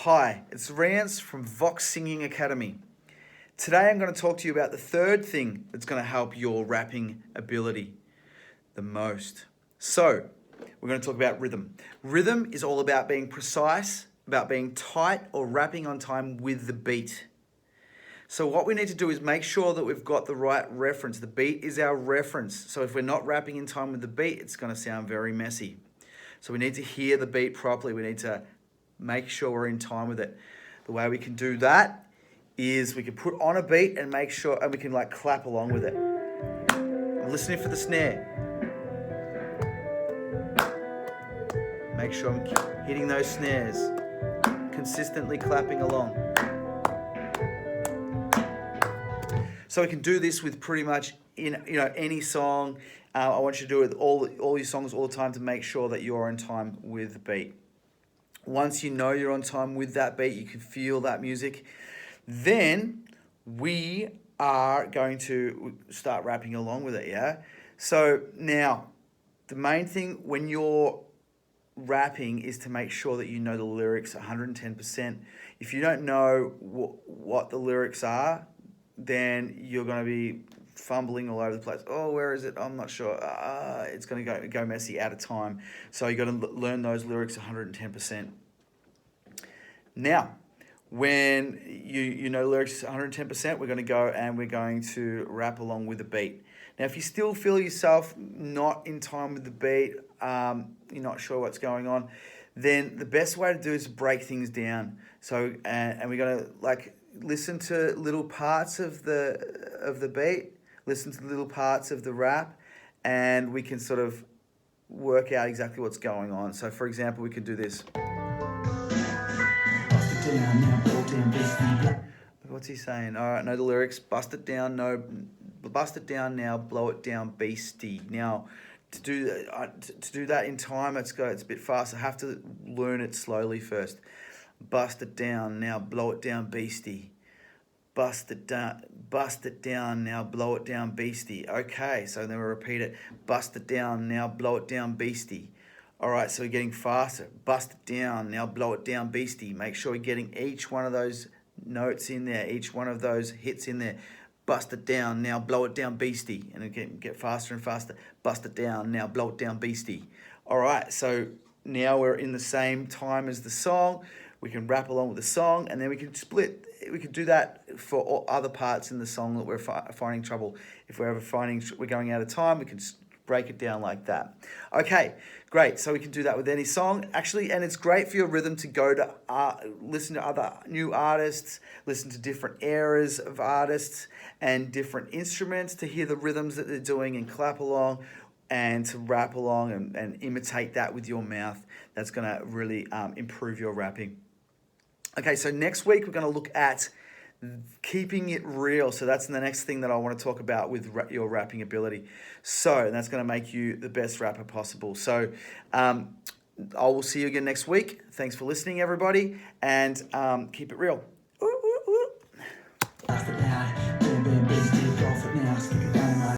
Hi, it's Rients from Vox Singing Academy. Today I'm going to talk to you about the third thing that's going to help your rapping ability the most. So, we're going to talk about rhythm. Rhythm is all about being precise, about being tight or rapping on time with the beat. So what we need to do is make sure that we've got the right reference. The beat is our reference. So if we're not rapping in time with the beat, it's going to sound very messy. So we need to hear the beat properly. We need to make sure we're in time with it. The way we can do that is we can put on a beat and make sure, and we can like clap along with it. I'm listening for the snare. Make sure I'm hitting those snares, consistently clapping along. So we can do this with pretty much any song. I want you to do it with all your songs all the time to make sure that you're on time with the beat. Once you know you're on time with that beat, you can feel that music, then we are going to start rapping along with it, yeah? So now, the main thing when you're rapping is to make sure that you know the lyrics 110%. If you don't know what the lyrics are, then you're going to be fumbling all over the place. Oh, where is it? I'm not sure. It's going to go messy out of time. So you got to learn those lyrics 110%. Now, when you know lyrics 110%, we're going to go and we're going to rap along with the beat. Now, if you still feel yourself not in time with the beat, you're not sure what's going on, then the best way to do is to break things down. So, and we're going to like listen to little parts of the beat, listen to little parts of the rap, and we can sort of work out exactly what's going on. So, for example, we could do this. What's he saying? All right, know the lyrics. Bust it down, no, bust it down now. Blow it down, beastie. Now, to do that in time, it's a bit fast. I have to learn it slowly first. Bust it down now. Blow it down, beastie. Bust it down now. Blow it down, beastie. Okay, so then we repeat it. Bust it down now. Blow it down, beastie. All right, so we're getting faster. Bust it down now. Blow it down, beastie. Make sure we're getting each one of those notes in there, each one of those hits in there. Bust it down now. Blow it down, beastie. And again, get faster and faster. Bust it down now. Blow it down, beastie. All right, so now we're in the same time as the song. We can rap along with the song, and then we can split. We could do that for all other parts in the song that we're finding trouble. If we're ever finding we're going out of time, we can break it down like that. Okay, great. So we can do that with any song, actually, and it's great for your rhythm to go to listen to other new artists, listen to different eras of artists and different instruments to hear the rhythms that they're doing and clap along and to rap along and imitate that with your mouth. That's going to really improve your rapping. Okay, so next week we're going to look at keeping it real. So that's the next thing that I want to talk about with your rapping ability. So that's going to make you the best rapper possible. So I will see you again next week. Thanks for listening, everybody, and keep it real.